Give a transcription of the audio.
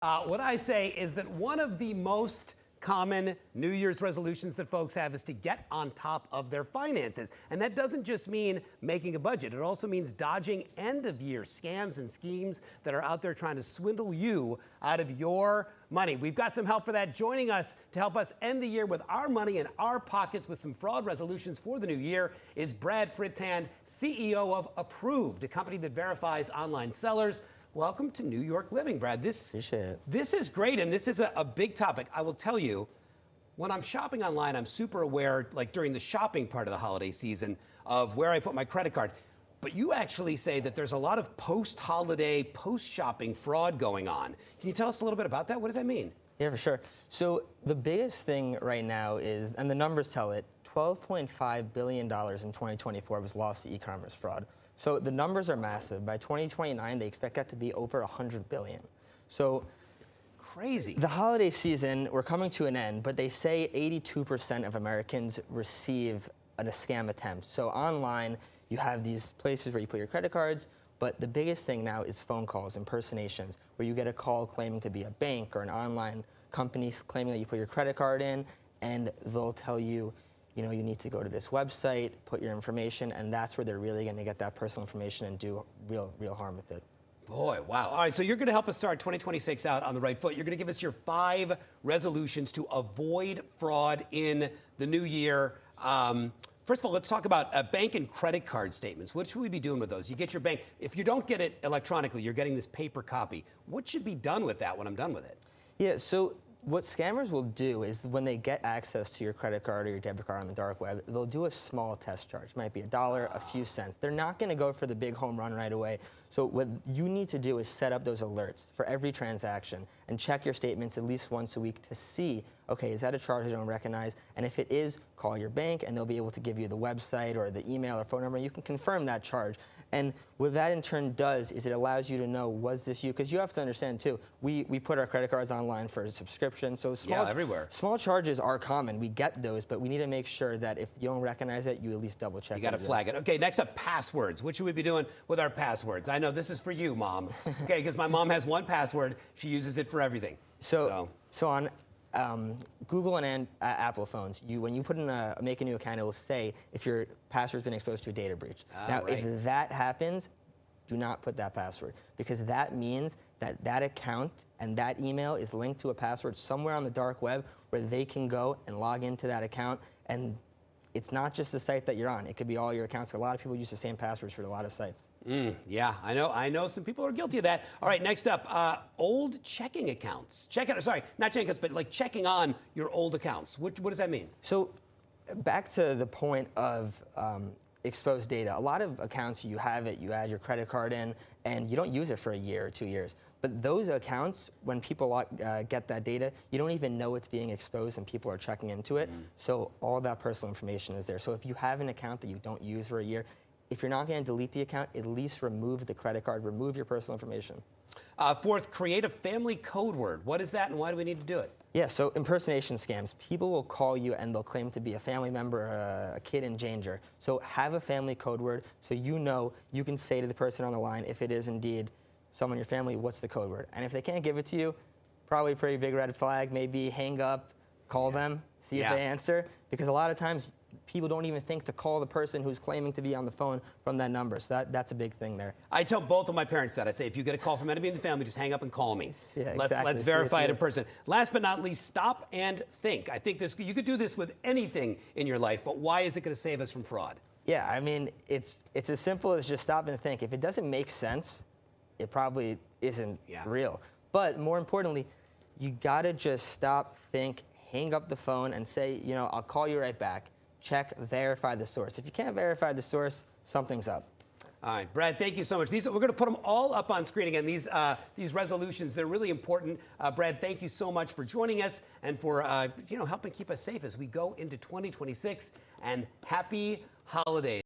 What I say is that one of the most common New Year's resolutions that folks have is to get on top of their finances. And that doesn't just mean making a budget. It also means dodging end-of-year scams and schemes that are out there trying to swindle you out of your money. We've got some help for that. Joining us to help us end the year with our money in our pockets with some fraud resolutions for the new year is Brad Fritzhand, CEO of Approved, a company that verifies online sellers. Welcome to New York Living, Brad. This is great, and this is a big topic. I will tell you, when I'm shopping online, I'm super aware, like during the shopping part of the holiday season, of where I put my credit card. But you actually say that there's a lot of post-holiday, post-shopping fraud going on. Can you tell us a little bit about that? What does that mean? Yeah, for sure. So the biggest thing right now is, and the numbers tell it, $12.5 billion in 2024 was lost to e-commerce fraud. So the numbers are massive. By 2029, they expect that to be over $100 billion. So crazy. The holiday season, we're coming to an end, but they say 82% of Americans receive a scam attempt. So online, you have these places where you put your credit cards, but the biggest thing now is phone calls, impersonations, where you get a call claiming to be a bank or an online company claiming that you put your credit card in, and they'll tell you, you know, you need to go to this website, put your information, and that's where they're really going to get that personal information and do real harm with it. Boy, wow. All right, so you're going to help us start 2026 out on the right foot. You're going to give us your 5 resolutions to avoid fraud in the new year. First of all, let's talk about bank and credit card statements. What should we be doing with those? You get your bank. If you don't get it electronically, you're getting this paper copy. What should be done with that when I'm done with it? Yeah, so what scammers will do is when they get access to your credit card or your debit card on the dark web, they'll do a small test charge. It might be $1, a few cents. They're not going to go for the big home run right away. So what you need to do is set up those alerts for every transaction and check your statements at least once a week to see, okay, is that a charge I don't recognize? And if it is, call your bank and they'll be able to give you the website or the email or phone number. You can confirm that charge. And what that in turn does is it allows you to know, was this you? Because you have to understand too, we put our credit cards online for a subscription. So everywhere. Small charges are common. We get those, but we need to make sure that if you don't recognize it, you at least double check. You got to flag it. Okay, next up, passwords. What should we be doing with our passwords? I know this is for you, Mom. Okay, because my mom has one password. She uses it for everything. So on Google and Apple phones, when you put in make a new account, it will say if your password's been exposed to a data breach. Now, right. If that happens, do not put that password, because that means that that account and that email is linked to a password somewhere on the dark web where they can go and log into that account. And it's not just the site that you're on. It could be all your accounts. A lot of people use the same passwords for a lot of sites. Yeah, I know some people are guilty of that. All right, next up, old checking accounts. Sorry, not checking accounts, but like checking on your old accounts. What does that mean? So back to the point of exposed data. A lot of accounts, you have it, you add your credit card in, and you don't use it for a year or 2 years. But those accounts, when people get that data, you don't even know it's being exposed and people are checking into it. So all that personal information is there. So if you have an account that you don't use for a year, if you're not going to delete the account, at least remove the credit card, remove your personal information. Fourth, create a family code word. What is that and why do we need to do it? Yeah, so impersonation scams. People will call you and they'll claim to be a family member, a kid in danger. So have a family code word so you know you can say to the person on the line, if it is indeed someone in your family, what's the code word? And if they can't give it to you, probably a pretty big red flag. Maybe hang up, call them, see if they answer. Because a lot of times, people don't even think to call the person who's claiming to be on the phone from that number. So that's a big thing there. I tell both of my parents that. I say, if you get a call from anybody in the family, just hang up and call me. Yeah, Let's verify it in person. Last but not least, stop and think. I think you could do this with anything in your life, but why is it going to save us from fraud? Yeah, I mean, it's as simple as just stop and think. If it doesn't make sense, it probably isn't real. But more importantly, you gotta just stop, think, hang up the phone and say, you know, I'll call you right back. Check, verify the source. If you can't verify the source, something's up. All right, Brad, thank you so much. We're going to put them all up on screen again. These resolutions, they're really important. Brad, thank you so much for joining us and for helping keep us safe as we go into 2026. And happy holidays.